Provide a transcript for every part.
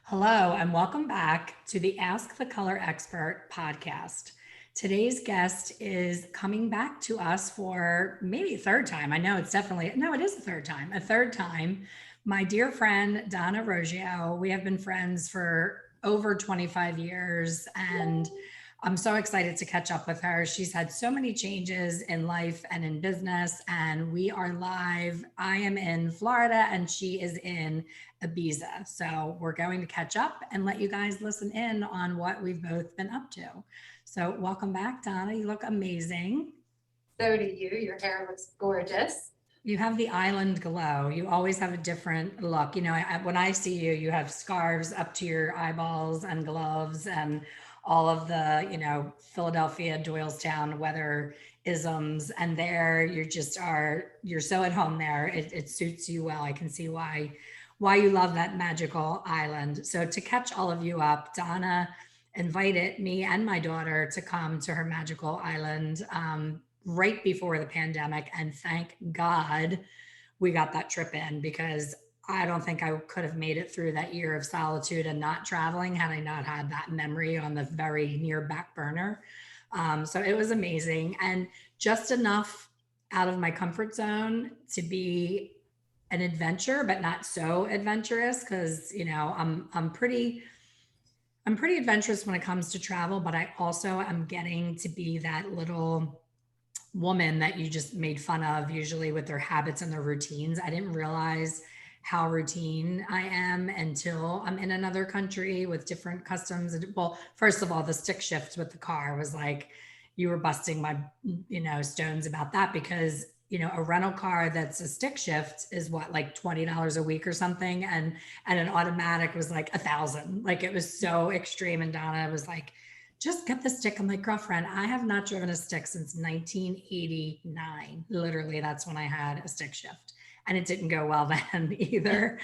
Hello, and welcome back to the Ask the Color Expert podcast. Today's guest is coming back to us for maybe a third time. I know it's definitely, no, it is a third time. A third time. My dear friend, Donna Roggio. We have been friends for over 25 years, and I'm so excited to catch up with her. She's had so many changes in life and in business, and we are live. I am in Florida, and she is in Ibiza. So we're going to catch up and let you guys listen in on what we've both been up to. So welcome back, Donna. You look amazing. So do you. Your hair looks gorgeous. You have the island glow. You always have a different look. When I see you, you have scarves up to your eyeballs and gloves and all of the, Philadelphia, Doylestown weather isms. And there you just are, you're so at home there. It suits you well. I can see why you love that magical island. So to catch all of you up, Donna invited me and my daughter to come to her magical island right before the pandemic. And thank God we got that trip in, because I don't think I could have made it through that year of solitude and not traveling had I not had that memory on the very near back burner. So it was amazing, and just enough out of my comfort zone to be an adventure, but not so adventurous, because I'm pretty adventurous when it comes to travel, but I also am getting to be that little woman that you just made fun of, usually with their habits and their routines. I didn't realize how routine I am until I'm in another country with different customs. Well, first of all, the stick shift with the car was like, you were busting my, stones about that, because, a rental car that's a stick shift is what, like $20 a week or something. And an automatic was like 1,000. Like, it was so extreme. And Donna was like, just get the stick. I'm like, girlfriend, I have not driven a stick since 1989. Literally, that's when I had a stick shift. And it didn't go well then either.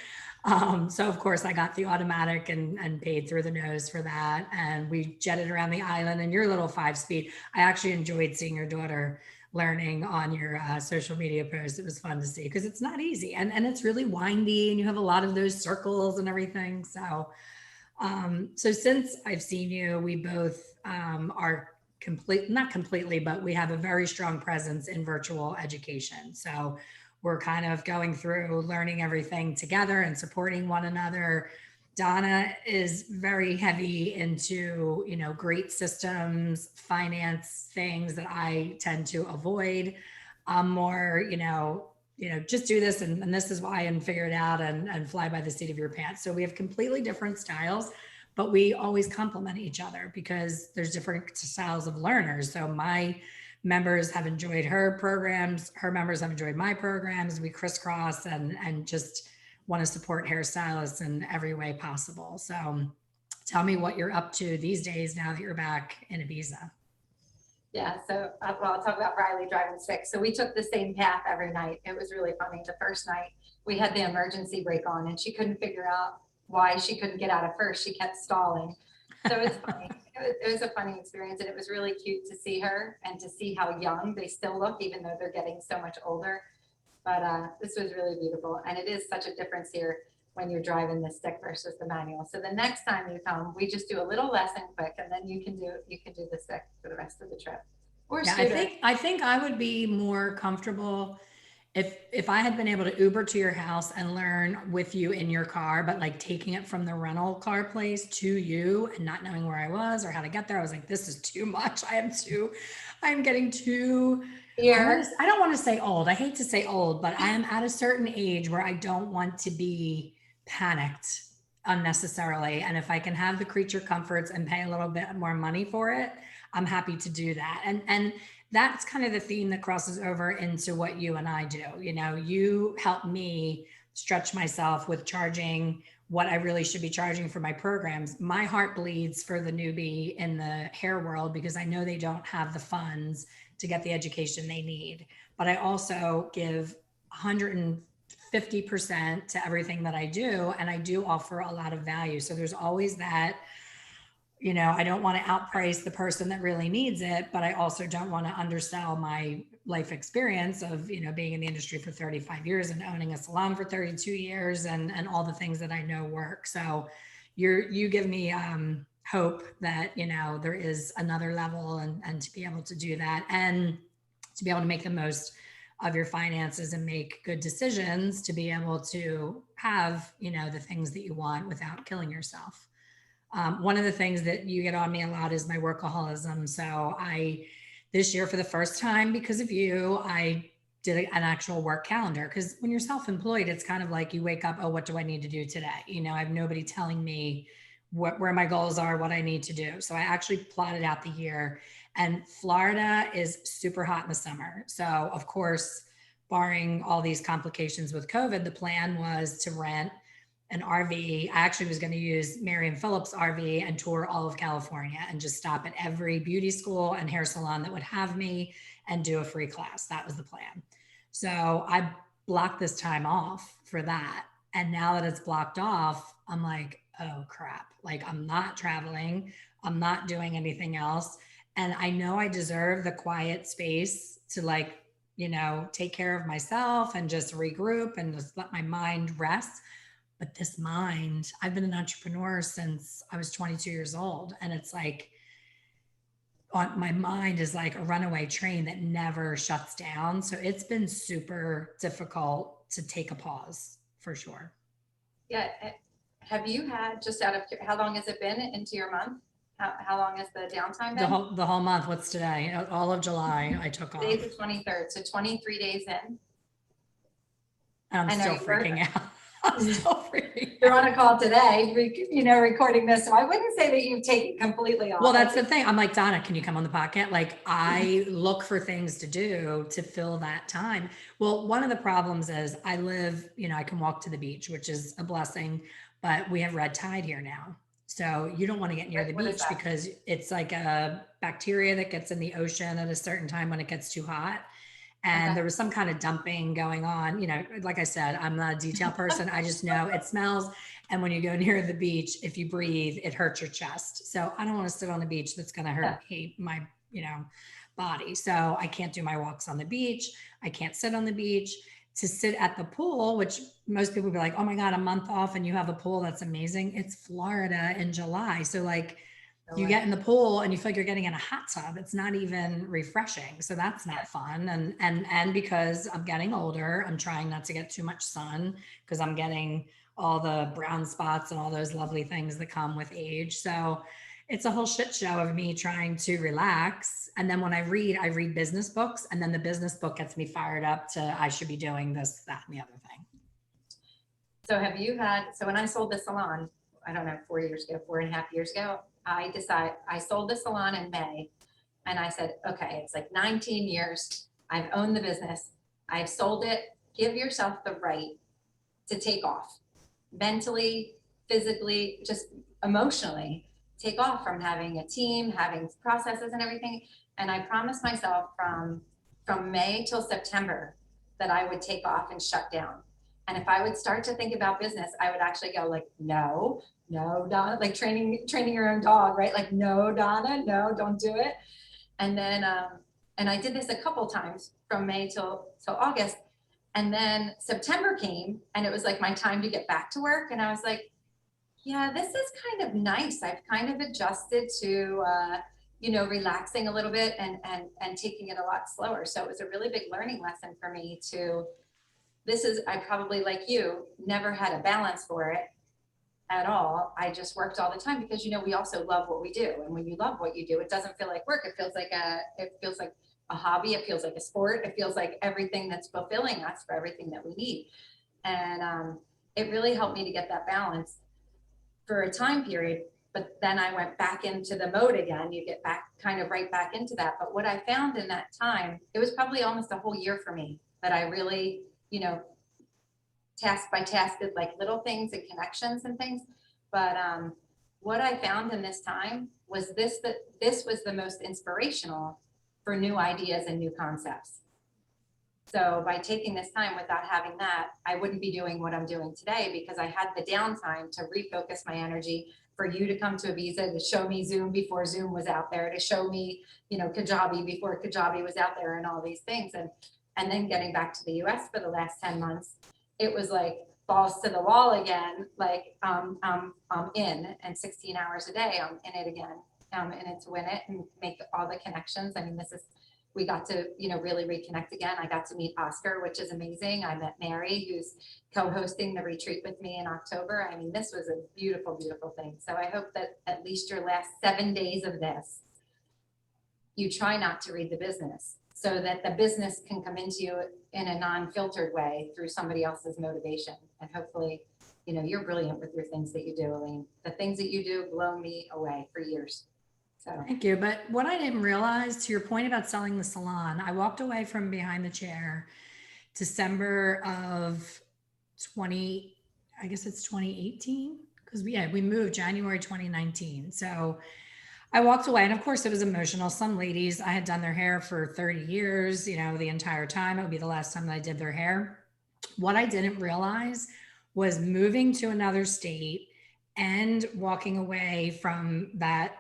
So, of course, I got the automatic and paid through the nose for that. And we jetted around the island in your little 5-speed. I actually enjoyed seeing your daughter learning on your social media posts. It was fun to see, because it's not easy, and it's really windy, and you have a lot of those circles and everything. So since I've seen you, we both are not completely, but we have a very strong presence in virtual education. So we're kind of going through learning everything together and supporting one another. Donna is very heavy into, great systems, finance things that I tend to avoid. I'm more, just do this, and this is why, and figure it out, and fly by the seat of your pants. So we have completely different styles, but we always complement each other because there's different styles of learners. So my members have enjoyed her programs, her members have enjoyed my programs. We crisscross and just want to support hairstylists in every way possible. So tell me what you're up to these days now that you're back in Ibiza. Yeah. So, well, I'll talk about Riley driving stick. So we took the same path every night. It was really funny. The first night we had the emergency brake on, and she couldn't figure out why she couldn't get out at first. She kept stalling. So it's funny. It was a funny experience, and it was really cute to see her and to see how young they still look, even though they're getting so much older. But this was really beautiful, and it is such a difference here when you're driving the stick versus the manual. So the next time you come, we just do a little lesson quick, and then you can do the stick for the rest of the trip, or Yeah, I scooter. think I think I would be more comfortable if I had been able to Uber to your house and learn with you in your car, but like taking it from the rental car place to you and not knowing where I was or how to get there. I was like, this is too much. I'm getting too, Here, I don't want to say old. I hate to say old, but I am at a certain age where I don't want to be panicked unnecessarily. And if I can have the creature comforts and pay a little bit more money for it, I'm happy to do that. And that's kind of the theme that crosses over into what you and I do. You help me stretch myself with charging what I really should be charging for my programs. My heart bleeds for the newbie in the hair world because I know they don't have the funds to get the education they need. But I also give 150% to everything that I do, and I do offer a lot of value. So there's always that, I don't want to outprice the person that really needs it, but I also don't want to undersell my life experience of, being in the industry for 35 years and owning a salon for 32 years and all the things that I know work. So, you give me hope that, you know, there is another level, and to be able to do that, and to be able to make the most of your finances and make good decisions, to be able to have, you know, the things that you want without killing yourself. One of the things that you get on me a lot is my workaholism. So this year, for the first time, because of you, I did an actual work calendar. Because when you're self-employed, it's kind of like you wake up, oh, what do I need to do today? You know, I have nobody telling me where my goals are, what I need to do. So I actually plotted out the year. And Florida is super hot in the summer. So of course, barring all these complications with COVID, the plan was to rent an RV. I actually was going to use Marion Phillips' RV and tour all of California and just stop at every beauty school and hair salon that would have me and do a free class. That was the plan. So I blocked this time off for that. And now that it's blocked off, I'm like, oh crap. Like, I'm not traveling. I'm not doing anything else. And I know I deserve the quiet space to, like, you know, take care of myself and just regroup and just let my mind rest. But this mind, I've been an entrepreneur since I was 22 years old. And it's like, my mind is like a runaway train that never shuts down. So it's been super difficult to take a pause for sure. Yeah. Have you had, just out of, how long has it been into your month? How long has the downtime been? The whole month. What's today? All of July I took Today's off. the 23rd, so 23 days in. I'm I know still freaking out. I'm still freaking you're out. on a call today, you know, recording this. So I wouldn't say that you've taken completely off. Well, that's the thing. I'm like, Donna, can you come on the podcast? Like, I look for things to do to fill that time. Well, one of the problems is I live, you know, I can walk to the beach, which is a blessing, but we have red tide here now. So you don't want to get near the What is beach that? because it's like a bacteria that gets in the ocean at a certain time when it gets too hot. And Okay. there was some kind of dumping going on. You know, like I said, I'm not a detail person. I just know it smells. And when you go near the beach, if you breathe, it hurts your chest. So I don't want to sit on a beach that's going to Yeah. hate my, you know, body. So I can't do my walks on the beach. I can't sit on the beach. To sit at the pool, which most people be like, oh my God, a month off and you have a pool. That's amazing. It's Florida in July. So like, No you way. get in the pool and you feel like you're getting in a hot tub. It's not even refreshing. So that's not fun. And because I'm getting older, I'm trying not to get too much sun because I'm getting all the brown spots and all those lovely things that come with age. So it's a whole shit show of me trying to relax. And then when I read business books, and then the business book gets me fired up to I should be doing this, that, and the other thing. So have you had, so when I sold the salon, I don't know, 4 years ago, 4.5 years ago, I sold the salon in May, and I said, okay, it's like 19 years. I've owned the business. I've sold it. Give yourself the right to take off mentally, physically, just emotionally, take off from having a team, having processes and everything. And I promised myself from May till September that I would take off and shut down. And if I would start to think about business, I would actually go like, no, Donna, like training your own dog, right? Like, no, Donna, no, don't do it. And then, and I did this a couple times from May till August. And then September came and it was like my time to get back to work. And I was like, yeah, this is kind of nice. I've kind of adjusted to, you know, relaxing a little bit and taking it a lot slower. So it was a really big learning lesson for me to, I probably, like you, never had a balance for it at all. I just worked all the time because, you know, we also love what we do. And when you love what you do, it doesn't feel like work. It feels like a hobby. It feels like a sport. It feels like everything that's fulfilling us for everything that we need. And it really helped me to get that balance for a time period. But then I went back into the mode again. You get back kind of right back into that. But what I found in that time, it was probably almost a whole year for me that I really, you know, task by task did like little things and connections and things. But what I found in this time was that this was the most inspirational for new ideas and new concepts. So by taking this time without having that, I wouldn't be doing what I'm doing today because I had the downtime to refocus my energy, for you to come to Ibiza, to show me Zoom before Zoom was out there, to show me, you know, Kajabi before Kajabi was out there, and all these things. And then getting back to the US for the last 10 months, it was like, balls to the wall again, like, I'm in, and 16 hours a day, I'm in it again. And it's win it and make all the connections. I mean, we got to, really reconnect again. I got to meet Oscar, which is amazing. I met Mary, who's co-hosting the retreat with me in October. I mean, this was a beautiful, beautiful thing. So I hope that at least your last 7 days of this, you try not to read the business so that the business can come into you in a non-filtered way through somebody else's motivation. And hopefully, you're brilliant with your things that you do, Elaine. The things that you do blow me away for years. So Thank you. But what I didn't realize, to your point about selling the salon, I walked away from behind the chair December of 20, I guess it's 2018, because we moved January 2019. So I walked away, and of course it was emotional. Some ladies, I had done their hair for 30 years, the entire time. It would be the last time that I did their hair. What I didn't realize was moving to another state and walking away from that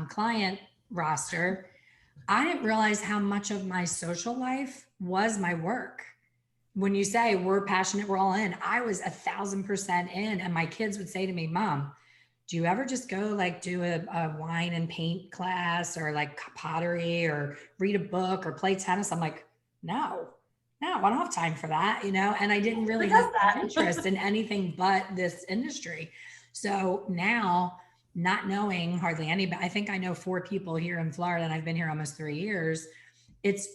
client roster. I didn't realize how much of my social life was my work. When you say we're passionate, we're all in, I was 1,000% in. And my kids would say to me, Mom, do you ever just go like do a wine and paint class or like pottery or read a book or play tennis? I'm like, no, I don't have time for that, and I didn't really have interest in anything but this industry. So now, not knowing hardly anybody, I think I know 4 people here in Florida, and I've been here almost 3 years. It's,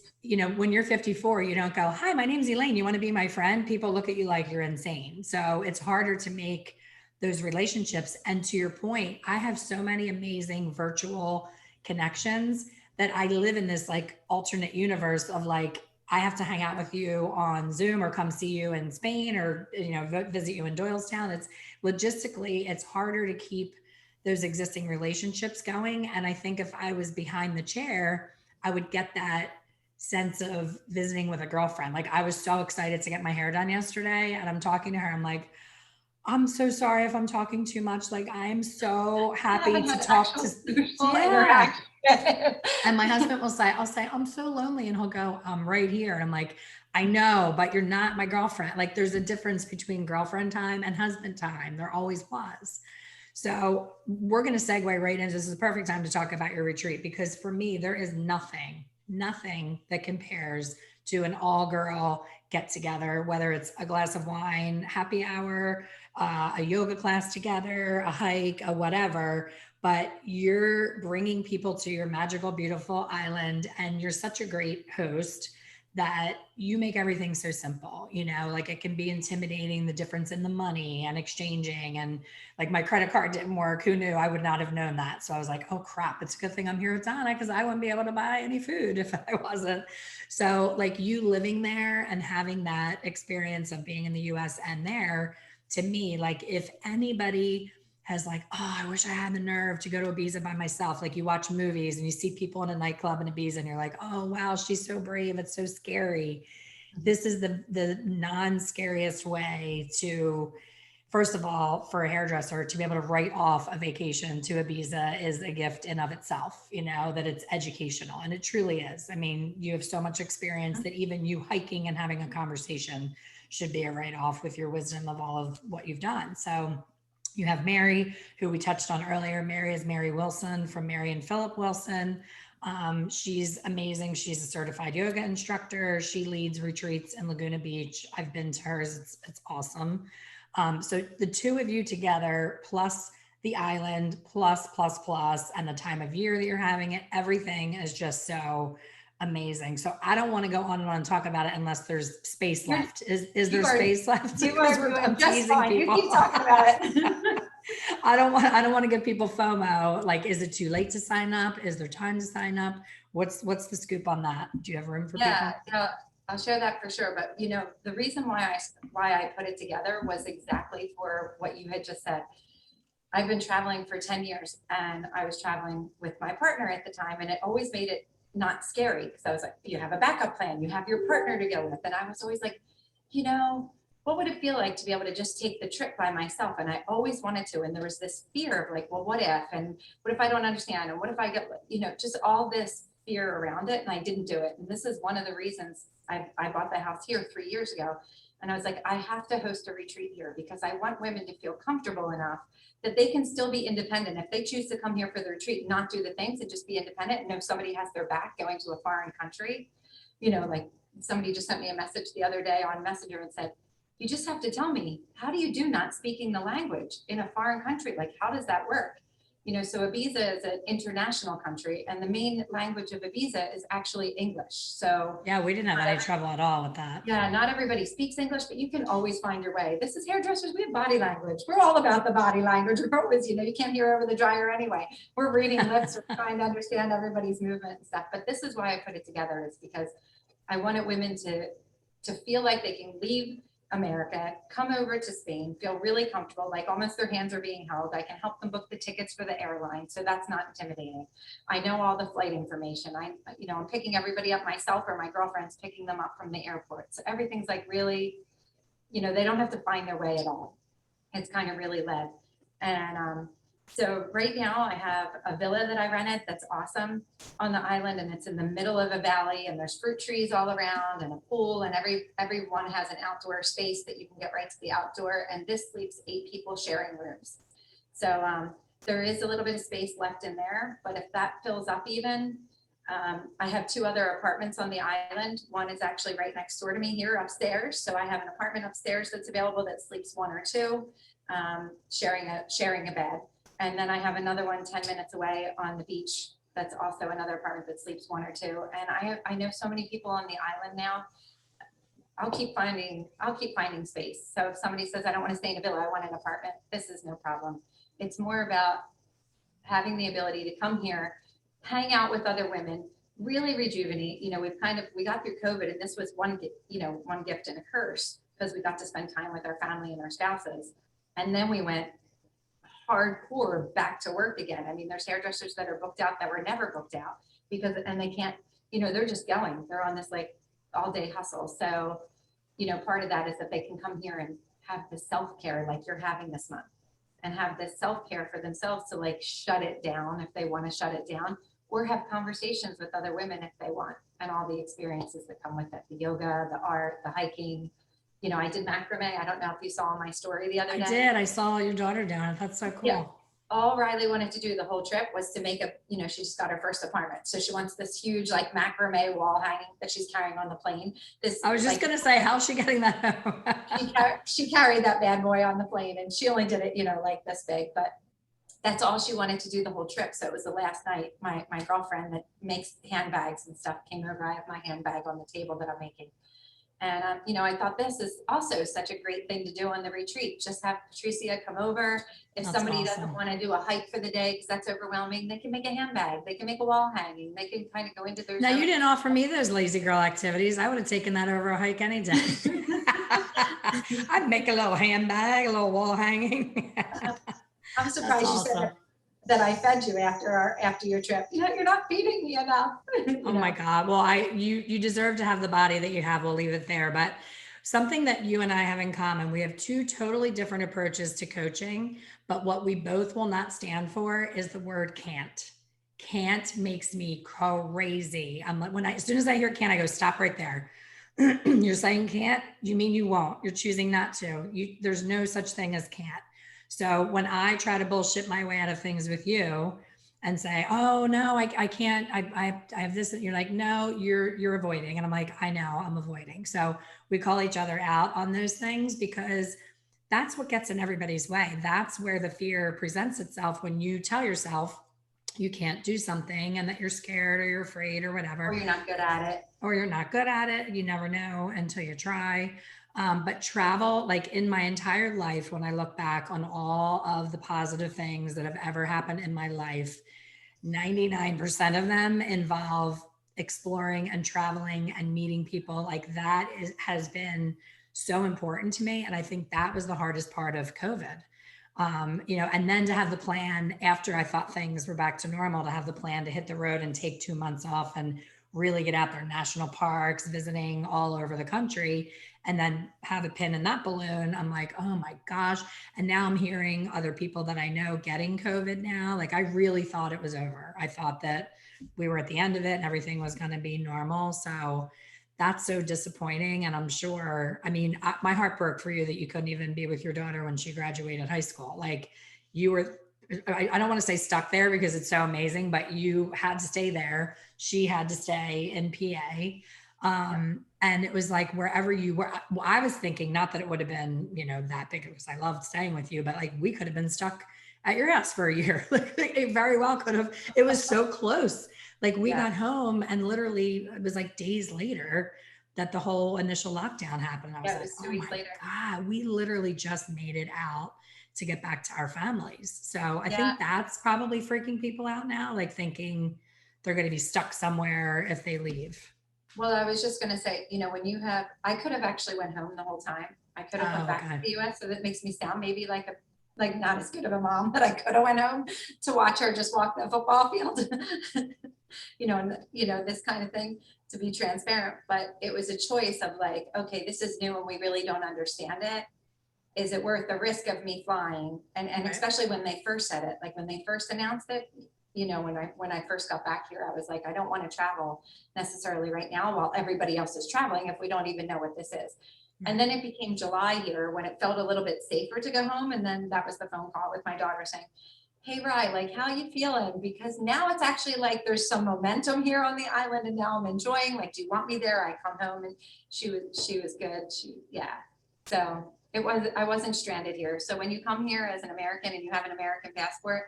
when you're 54, you don't go, hi, my name's Elaine, you want to be my friend? People look at you like you're insane. So it's harder to make those relationships. And to your point, I have so many amazing virtual connections that I live in this like alternate universe of like, I have to hang out with you on Zoom or come see you in Spain or, visit you in Doylestown. It's logistically, it's harder to keep those existing relationships going. And I think if I was behind the chair, I would get that sense of visiting with a girlfriend. Like I was so excited to get my hair done yesterday, and I'm talking to her. I'm like, I'm so sorry if I'm talking too much. Like I'm so happy to talk to. Yeah. And my husband will say, I'll say, I'm so lonely. And he'll go, I'm right here. And I'm like, I know, but you're not my girlfriend. Like there's a difference between girlfriend time and husband time. There always was. So we're going to segue right into this. Is the perfect time to talk about your retreat, because for me, there is nothing that compares to an all girl get together, whether it's a glass of wine, happy hour, a yoga class together, a hike, a whatever. But you're bringing people to your magical, beautiful island, and you're such a great host that you make everything so simple. Like it can be intimidating, the difference in the money and exchanging, and like my credit card didn't work. Who knew? I would not have known that. So I was like, oh crap, it's a good thing I'm here with Donna, because I wouldn't be able to buy any food if I wasn't. So like you living there and having that experience of being in the US and there, to me, like if anybody has like, oh, I wish I had the nerve to go to Ibiza by myself. Like you watch movies and you see people in a nightclub in Ibiza and you're like, oh, wow, she's so brave. It's so scary. This is the non-scariest way to, first of all, for a hairdresser to be able to write off a vacation to Ibiza is a gift in of itself, that it's educational, and it truly is. I mean, you have so much experience that even you hiking and having a conversation should be a write-off with your wisdom of all of what you've done. So you have Mary, who we touched on earlier. Mary is Mary Wilson from Mary and Philip Wilson. She's amazing. She's a certified yoga instructor. She leads retreats in Laguna Beach. I've been to hers. It's awesome. So the two of you together, plus the island, plus, and the time of year that you're having it, everything is just so amazing. So I don't want to go on and talk about it unless there's space left. Is there space left? You are doing just fine. You keep talking about it. I don't want to give people FOMO. Like, is it too late to sign up? Is there time to sign up? What's the scoop on that? Do you have room for people? Yeah, I'll share that for sure. But the reason why I put it together was exactly for what you had just said. I've been traveling for 10 years, and I was traveling with my partner at the time, and it always made it not scary, because I was like, you have a backup plan, you have your partner to go with. And I was always like, what would it feel like to be able to just take the trip by myself? And I always wanted to. And there was this fear of like, well, what if, and what if I don't understand? And what if I get, just all this fear around it. And I didn't do it. And this is one of the reasons I bought the house here 3 years ago. And I was like, I have to host a retreat here because I want women to feel comfortable enough that they can still be independent. If they choose to come here for the retreat, not do the things and just be independent and know somebody has their back going to a foreign country. Like somebody just sent me a message the other day on Messenger and said, you just have to tell me, how do you do not speaking the language in a foreign country? Like, how does that work? So Ibiza is an international country and the main language of Ibiza is actually English. So Yeah, we didn't have any trouble at all with that. yeah, not everybody speaks English, but you can always find your way. This is hairdressers. We have body language. We're all about the body language. We're always, you can't hear over the dryer anyway. We're reading lips. We're trying to understand everybody's movement and stuff. But this is why I put it together, is because I wanted women to feel like they can leave America, come over to Spain, feel really comfortable, like almost their hands are being held. I can help them book the tickets for the airline. So that's not intimidating. I know all the flight information. I'm picking everybody up myself, or my girlfriend's picking them up from the airport. So everything's like really, they don't have to find their way at all. It's kind of really led. And so right now I have a villa that I rented that's awesome on the island, and it's in the middle of a valley, and there's fruit trees all around and a pool, and everyone has an outdoor space that you can get right to the outdoor. And this sleeps 8 people sharing rooms. So there is a little bit of space left in there, but if that fills up even, I have 2 other apartments on the island. One is actually right next door to me here upstairs. So I have an apartment upstairs that's available that sleeps 1 or 2, sharing a bed. And then I have another one 10 minutes away on the beach. That's also another apartment that sleeps 1 or 2. And I know so many people on the island now. I'll keep finding space. So if somebody says, I don't want to stay in a villa, I want an apartment, this is no problem. It's more about having the ability to come here, hang out with other women, really rejuvenate. We got through COVID, and this was one gift and a curse, because we got to spend time with our family and our spouses. And then we went hardcore back to work again. I mean, there's hairdressers that are booked out that were never booked out and they can't, they're just going, they're on this like all day hustle. So, part of that is that they can come here and have the self-care like you're having this month, and have this self-care for themselves to like shut it down if they want to shut it down, or have conversations with other women if they want, and all the experiences that come with it, the yoga, the art, the hiking. I did macrame. I don't know if you saw my story the other day. I did. I saw your daughter doing it. That's so cool. Yeah. All Riley wanted to do the whole trip was to make she just got her first apartment. So she wants this huge like macrame wall hanging that she's carrying on the plane. I was just going to say, how's she getting that home? she carried that bad boy on the plane, and she only did it, like this big, but that's all she wanted to do the whole trip. So it was the last night, my girlfriend that makes handbags and stuff came over. I have my handbag on the table that I'm making. And, I thought this is also such a great thing to do on the retreat. Just have Patricia come over. If That's somebody awesome. doesn't want to do a hike for the day because that's overwhelming, they can make a handbag. They can make a wall hanging. They can kind of go into their Now, zone. you didn't offer me those lazy girl activities. I would have taken that over a hike any day. I'd make a little handbag, a little wall hanging. I'm surprised you said that I fed you after your trip. You're not feeding me enough. Oh my God. Well, you deserve to have the body that you have. We'll leave it there. But something that you and I have in common, we have 2 totally different approaches to coaching, but what we both will not stand for is the word can't. Can't makes me crazy. I'm like, as soon as I hear can't, I go, stop right there. You're saying can't, you mean you won't. You're choosing not to. There's no such thing as can't. So when I try to bullshit my way out of things with you and say, oh no, I can't, I have this, you're like, no, you're avoiding. And I'm like, I know I'm avoiding. So we call each other out on those things, because that's what gets in everybody's way. That's where the fear presents itself, when you tell yourself you can't do something and that you're scared or you're afraid or whatever. Or you're not good at it. Or you're not good at it. You never know until you try. But travel, like in my entire life, when I look back on all of the positive things that have ever happened in my life, 99% of them involve exploring and traveling and meeting people. Like that has been so important to me. And I think that was the hardest part of COVID. And then to have the plan after I thought things were back to normal, to have the plan to hit the road and take 2 months off and really get out there, national parks, visiting all over the country, and then have a pin in that balloon. I'm like, oh my gosh. And now I'm hearing other people that I know getting COVID now. Like I really thought it was over. I thought that we were at the end of it and everything was going to be normal. So that's so disappointing. And I'm sure, I mean, my heart broke for you that you couldn't even be with your daughter when she graduated high school. Like you were, I don't want to say stuck there because it's so amazing, but you had to stay there. She had to stay in PA. And it was like wherever you were, well, I was thinking not that it would have been, that big because I loved staying with you, but like we could have been stuck at your house for a year. Like it very well could have. It was so close. Like we Yeah. got home and literally it was like days later that the whole initial lockdown happened. I was Yeah, it like, was oh 2 weeks my later. God, we literally just made it out to get back to our families. So I Yeah. think that's probably freaking people out now, like thinking they're going to be stuck somewhere if they leave. Well, I was just gonna say, when you have, I could have actually went home the whole time. I could have went Oh, back to okay. the US, so that makes me sound maybe like not as good of a mom, but I could have went home to watch her just walk the football field. And this kind of thing, to be transparent, but it was a choice of like, okay, this is new and we really don't understand it. Is it worth the risk of me flying? And Right. especially when they first said it, like when they first announced it, when I first got back here, I was like, I don't want to travel necessarily right now while everybody else is traveling if we don't even know what this is. And then it became July here when it felt a little bit safer to go home. And then that was the phone call with my daughter saying, hey, Rye, like, how you feeling? Because now it's actually like there's some momentum here on the island and now I'm enjoying, like, do you want me there? I come home and she was good. Yeah. So I wasn't stranded here. So when you come here as an American and you have an American passport,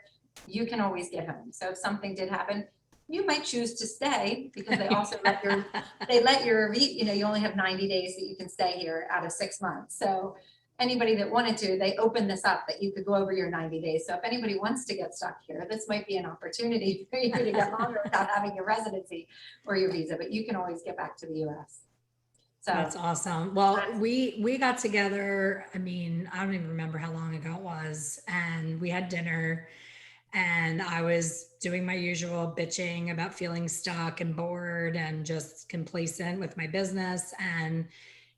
you can always get home. So if something did happen, you might choose to stay because they also let your, you only have 90 days that you can stay here out of 6 months. So anybody that wanted to, they opened this up that you could go over your 90 days. So if anybody wants to get stuck here, this might be an opportunity for you to get longer without having your residency or your visa, but you can always get back to the US. So That's awesome. Well, we got together, I mean, I don't even remember how long ago it was, and we had dinner and I was doing my usual bitching about feeling stuck and bored and just complacent with my business. And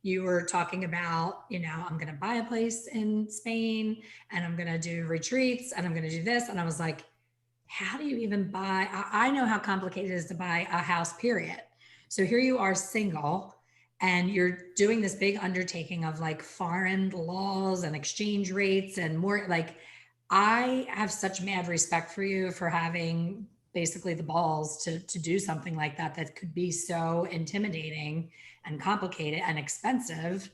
you were talking about, I'm going to buy a place in Spain and I'm going to do retreats and I'm going to do this. And I was like, how do you even buy? I know how complicated it is to buy a house, period. So here you are single and you're doing this big undertaking of like foreign laws and exchange rates and more. Like, I have such mad respect for you for having basically the balls to do something like that that could be so intimidating and complicated and expensive,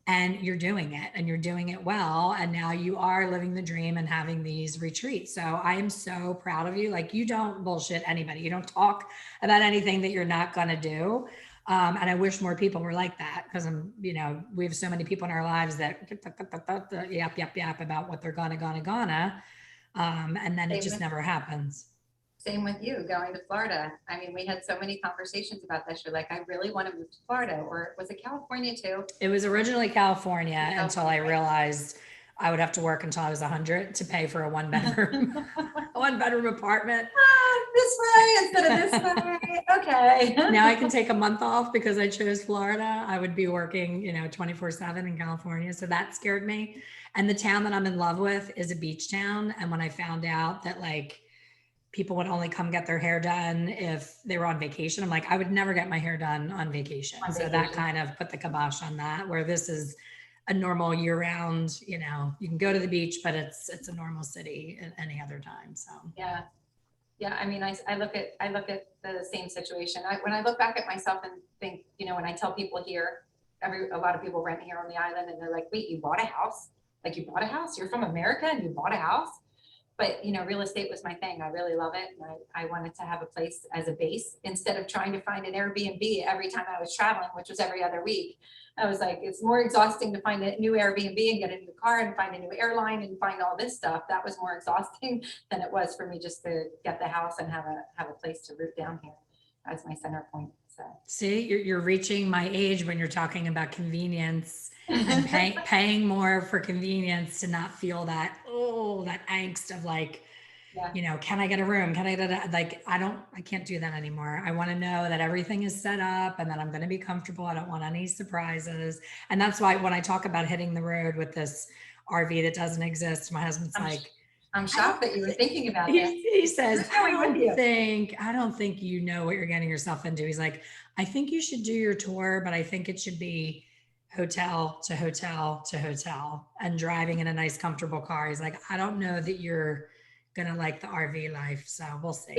and you're doing it and you're doing it well, and now you are living the dream and having these retreats. So I am so proud of you. Like, you don't bullshit anybody, you don't talk about anything that you're not going to do. And I wish more people were like that because we have so many people in our lives that yap about what they're gonna, and then it same just with, never happens. same with you going to Florida. I mean, we had so many conversations about this. You're like, I really want to move to Florida, or was it California too? It was originally California until I California, right? realized I would have to work until I was 100 to pay for a one bedroom, a one bedroom apartment. This way instead of this way. Okay. Now I can take a month off because I chose Florida. I would be working, 24/7 in California. So that scared me. And the town that I'm in love with is a beach town. And when I found out that like people would only come get their hair done if they were on vacation, I'm like, I would never get my hair done on vacation. On So that vacation. kind of put the kibosh on that, where this is a normal year round, you can go to the beach, but it's a normal city at any other time. So Yeah. Yeah, I mean, I look at the same situation. When I look back at myself and think, when I tell people here, a lot of people rent here on the island and they're like, wait, you bought a house? Like, you bought a house? You're from America and you bought a house? But real estate was my thing. I really love it. And I wanted to have a place as a base instead of trying to find an Airbnb every time I was traveling, which was every other week. I was like, it's more exhausting to find a new Airbnb and get a new car and find a new airline and find all this stuff. That was more exhausting than it was for me just to get the house and have a place to root down here as my center point. So see, you're reaching my age when you're talking about convenience and paying more for convenience to not feel that angst of like, yeah. can I get a room? Can I get like, I can't do that anymore. I want to know that everything is set up and that I'm going to be comfortable. I don't want any surprises. And that's why when I talk about hitting the road with this RV that doesn't exist, my husband's I'm like, I'm shocked that you were thinking about this. He says, Who's going with you? I don't think you know what you're getting yourself into. He's like, I think you should do your tour, but I think it should be hotel to hotel to hotel and driving in a nice, comfortable car. He's like, I don't know that you're gonna like the RV life. So we'll see.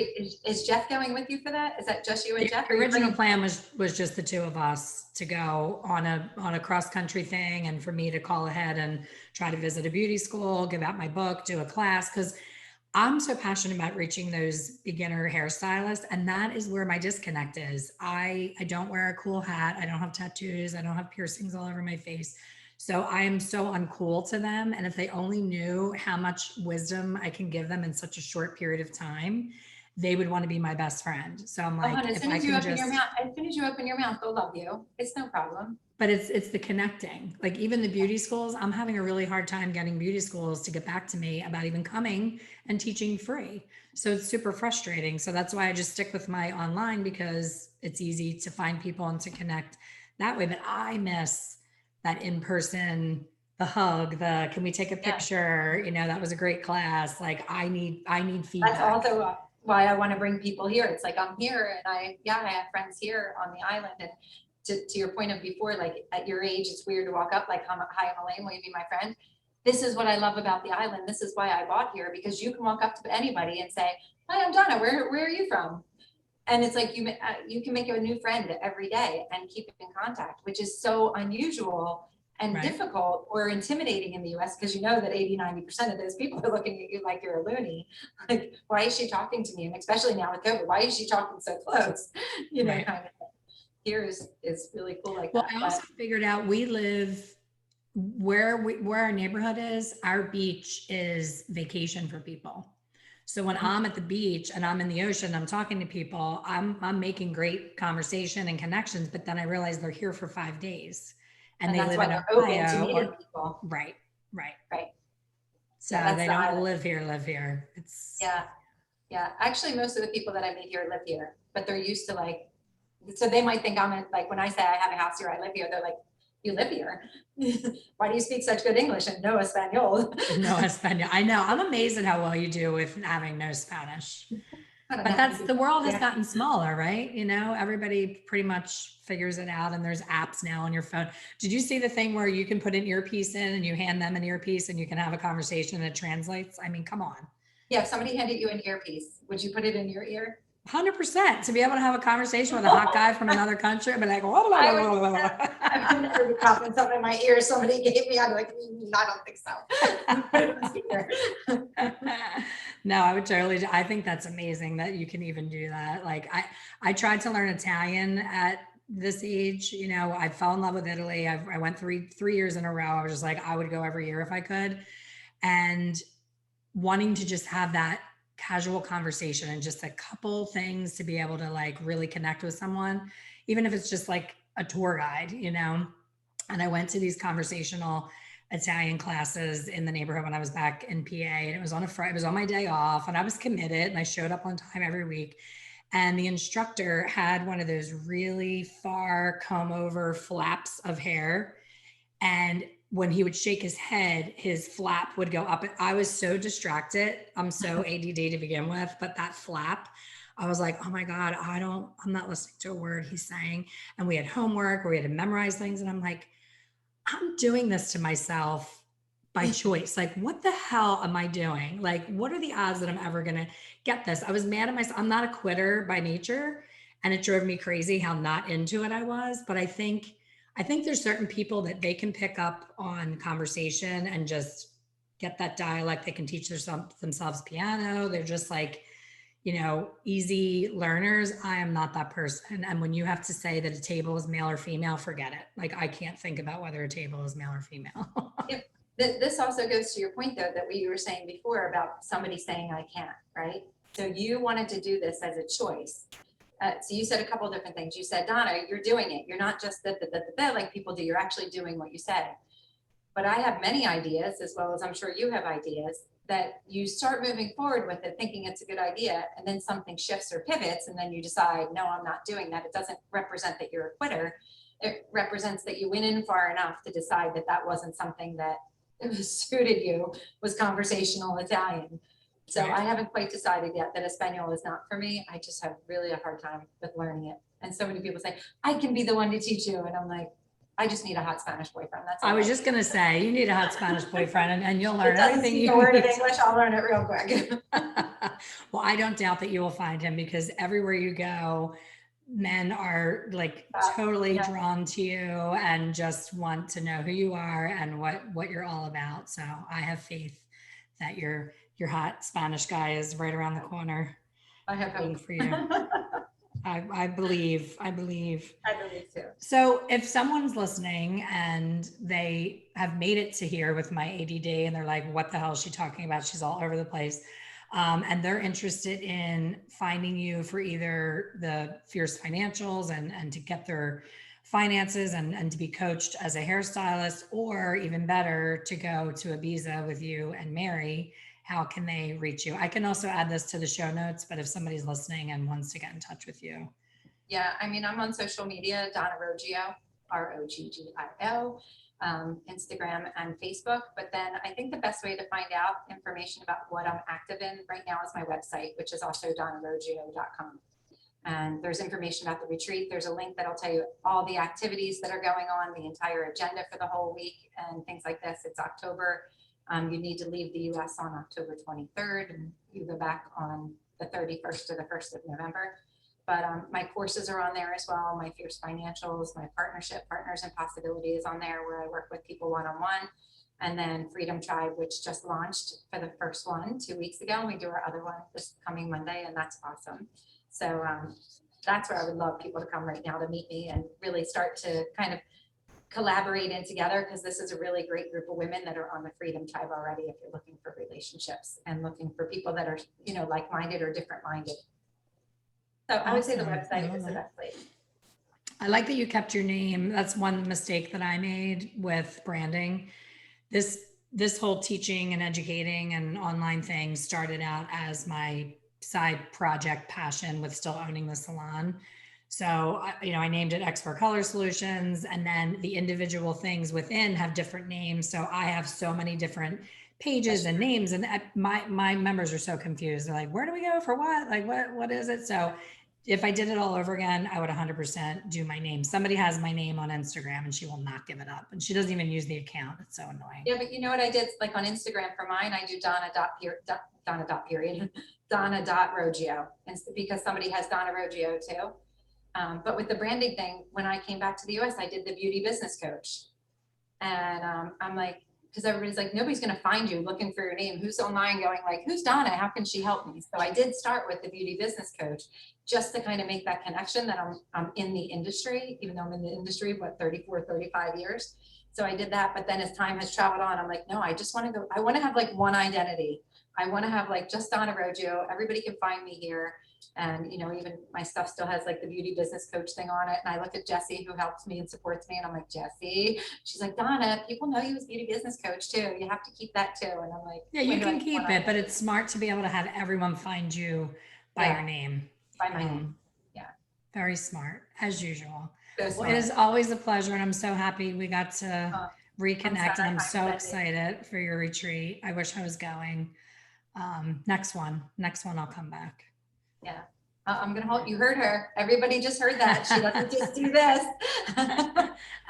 Is Jeff going with you for that? Is that just you and The Jeff? Or are you original bringing? plan was just the two of us to go on a cross country thing, and for me to call ahead and try to visit a beauty school, give out my book, do a class, because I'm so passionate about reaching those beginner hairstylists, and that is where my disconnect is. I don't wear a cool hat. I don't have tattoos. I don't have piercings all over my face. So I am so uncool to them. And if they only knew how much wisdom I can give them in such a short period of time, they would want to be my best friend. So I'm Oh, like, hon, as if soon I as you can open your just, mouth, as soon as you open your mouth, they'll love you. It's no problem. but it's the connecting. Like even the beauty schools, I'm having a really hard time getting beauty schools to get back to me about even coming and teaching free. So it's super frustrating. So that's why I just stick with my online, because it's easy to find people and to connect that way. But I miss that in person, the hug, the can we take a Yeah. picture? You know, that was a great class. Like I need That's feedback. also why I want to bring people here. It's like I'm here and I have friends here on the island. And to your point of before, like at your age, it's weird to walk up like, hi, I'm Elaine, will you be my friend? This is what I love about the island. This is why I bought here, because you can walk up to anybody and say, hi, I'm Donna. Where are you from? And it's like you can make a new friend every day and keep in contact, which is so unusual and Right. difficult or intimidating in the US, because you know that 80-90% of those people are looking at you like you're a loony. Like, why is she talking to me? And especially now with COVID, why is she talking so close? You know, Right. kind of thing. Here is really cool like Well, that. I But also figured out we live where our neighborhood is, our beach is vacation for people. So when I'm at the beach and I'm in the ocean, I'm talking to people, I'm making great conversation and connections, but then I realize they're here for 5 days and and they that's live why in they're open to Ohio meeting or people. right, right. Right. So Yeah, that's they the don't island. live here. It's Yeah. Yeah. Actually, most of the people that I meet here live here, but they're used to like, so they might think like when I say I have a house here, I live here, they're like, you live here? Why do you speak such good English and no Espanol? no Espanol. I know. I'm amazed at how well you do with having no Spanish. I don't But know how to that's do the world has yeah. gotten smaller, right? You know, everybody pretty much figures it out and there's apps now on your phone. Did you see the thing where you can put an earpiece in and you hand them an earpiece and you can have a conversation and it translates? I mean, come on. Yeah, if somebody handed you an earpiece, would you put it in your ear? 100% to be able to have a conversation with a hot guy from another country, but like, I would, I would never be coughing something in my ear somebody gave me. I'd be like, I don't think so. Put it in the speaker. no, I would totally. I think that's amazing that you can even do that. Like I tried to learn Italian at this age. You know, I fell in love with Italy. I went three years in a row. I was just like, I would go every year if I could. And wanting to just have that casual conversation and just a couple things to be able to like really connect with someone, even if it's just like a tour guide, you know. And I went to these conversational Italian classes in the neighborhood when I was back in PA, and it was on a Friday, it was on my day off, and I was committed and I showed up on time every week. And the instructor had one of those really far comb over flaps of hair. And when he would shake his head, his flap would go up. I was so distracted. I'm so ADD to begin with, but that flap, I was like, oh my God, I'm not listening to a word he's saying. And we had homework where we had to memorize things. And I'm like, I'm doing this to myself by choice. Like, what the hell am I doing? Like, what are the odds that I'm ever going to get this? I was mad at myself. I'm not a quitter by nature. And it drove me crazy how not into it I was. But I think there's certain people that they can pick up on conversation and just get that dialect. They can teach themselves piano. They're just like, you know, easy learners. I am not that person. And when you have to say that a table is male or female, forget it. Like I can't think about whether a table is male or female. This also goes to your point though, that what you were saying before about somebody saying I can't, right? So you wanted to do this as a choice. So you said a couple of different things. You said, Donna, you're doing it. You're not just like people do. You're actually doing what you said. But I have many ideas, as well as I'm sure you have ideas, that you start moving forward with it, thinking it's a good idea, and then something shifts or pivots, and then you decide, no, I'm not doing that. It doesn't represent that you're a quitter. It represents that you went in far enough to decide that that wasn't something that it was suited you was conversational Italian. So Right. I haven't quite decided yet that Espanol is not for me. I just have really a hard time with learning it. And so many people say, I can be the one to teach you. And I'm like, I just need a hot Spanish boyfriend. That's all I was I just going to say, you need a hot Spanish boyfriend and you'll need. learn It doesn't everything speak you a word of need. English. I'll learn it real quick. Well, I don't doubt that you will find him because everywhere you go, men are like totally Yeah. drawn to you and just want to know who you are and what you're all about. So I have faith that your hot Spanish guy is right around the corner I have waiting hope. for you. I believe. I believe. I believe too. So if someone's listening and they have made it to here with my ADD and they're like, what the hell is she talking about? She's all over the place. And they're interested in finding you for either the fierce financials and to get their finances and to be coached as a hairstylist, or even better, to go to Ibiza with you and Mary, how can they reach you? I can also add this to the show notes, but if somebody's listening and wants to get in touch with you. Yeah, I mean, I'm on social media, Donna Roggio, Roggio, Instagram and Facebook. But then I think the best way to find out information about what I'm active in right now is my website, which is also donnaroggio.com. And there's information about the retreat. There's a link that'll tell you all the activities that are going on, the entire agenda for the whole week and things like this. It's October. You need to leave the US on October 23rd and you go back on the 31st to the 1st of November. But my courses are on there as well. My fierce financials, my partnership, partners and possibilities on there where I work with people one-on-one. And then Freedom Tribe, which just launched for the first one 2 weeks ago. And we do our other one this coming Monday, and that's awesome. So that's where I would love people to come right now to meet me and really start to kind of collaborate in together, because this is a really great group of women that are on the Freedom Tribe already if you're looking for relationships and looking for people that are, you know, like-minded or different-minded. So I would say the website is the best place. I like that you kept your name. That's one mistake that I made with branding. This whole teaching and educating and online thing started out as my side project passion with still owning the salon. So, I named it Expert Color Solutions, and then the individual things within have different names. So I have so many different pages and names, and my members are so confused. They're like, where do we go for what? Like, what is it? So if I did it all over again, I would 100% do my name. Somebody has my name on Instagram and she will not give it up. And she doesn't even use the account. It's so annoying. Yeah, but you know what I did? Like on Instagram for mine, I do Donna.Roggio. And because somebody has Donna Roggio too. But with the branding thing, when I came back to the US, I did the beauty business coach. And I'm like, because everybody's like, nobody's going to find you looking for your name. Who's online going like, who's Donna? How can she help me? So I did start with the beauty business coach just to kind of make that connection that I'm in the industry, even though I'm in the industry, what, 34, 35 years. So I did that. But then as time has traveled on, I'm like, no, I just want to go, I want to have like one identity. I want to have like just Donna Roggio. Everybody can find me here. And, you know, even my stuff still has like the beauty business coach thing on it. And I look at Jessie, who helps me and supports me. And I'm like, Jessie, she's like, Donna, people know you as beauty business coach too. You have to keep that too. And I'm like, yeah, you can keep it, but it's smart to be able to have everyone find you by your name. By my name. Yeah. Very smart, as usual. So well, it is always a pleasure. And I'm so happy we got to reconnect. And I'm so excited for your retreat. I wish I was going. Next one, I'll come back. Yeah. I'm going to hold, you heard her. Everybody just heard that. She doesn't just do this.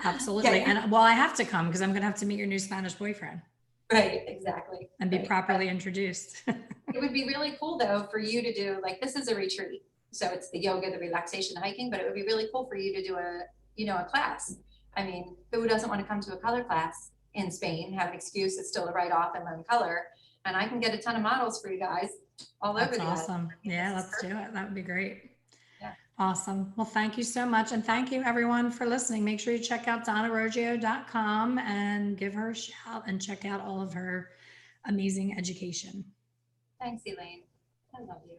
Absolutely. And well, I have to come because I'm going to have to meet your new Spanish boyfriend. Right. Exactly. And be properly introduced. It would be really cool though, for you to do, like, this is a retreat. So it's the yoga, the relaxation, hiking, but it would be really cool for you to do a class. I mean, who doesn't want to come to a color class in Spain, have an excuse, it's still a write-off and learn color. And I can get a ton of models for you guys all over the awesome. Yeah, let's do it. That would be great. Yeah. Awesome. Well, thank you so much. And thank you everyone for listening. Make sure you check out donnaroggio.com and give her a shout and check out all of her amazing education. Thanks, Elaine. I love you.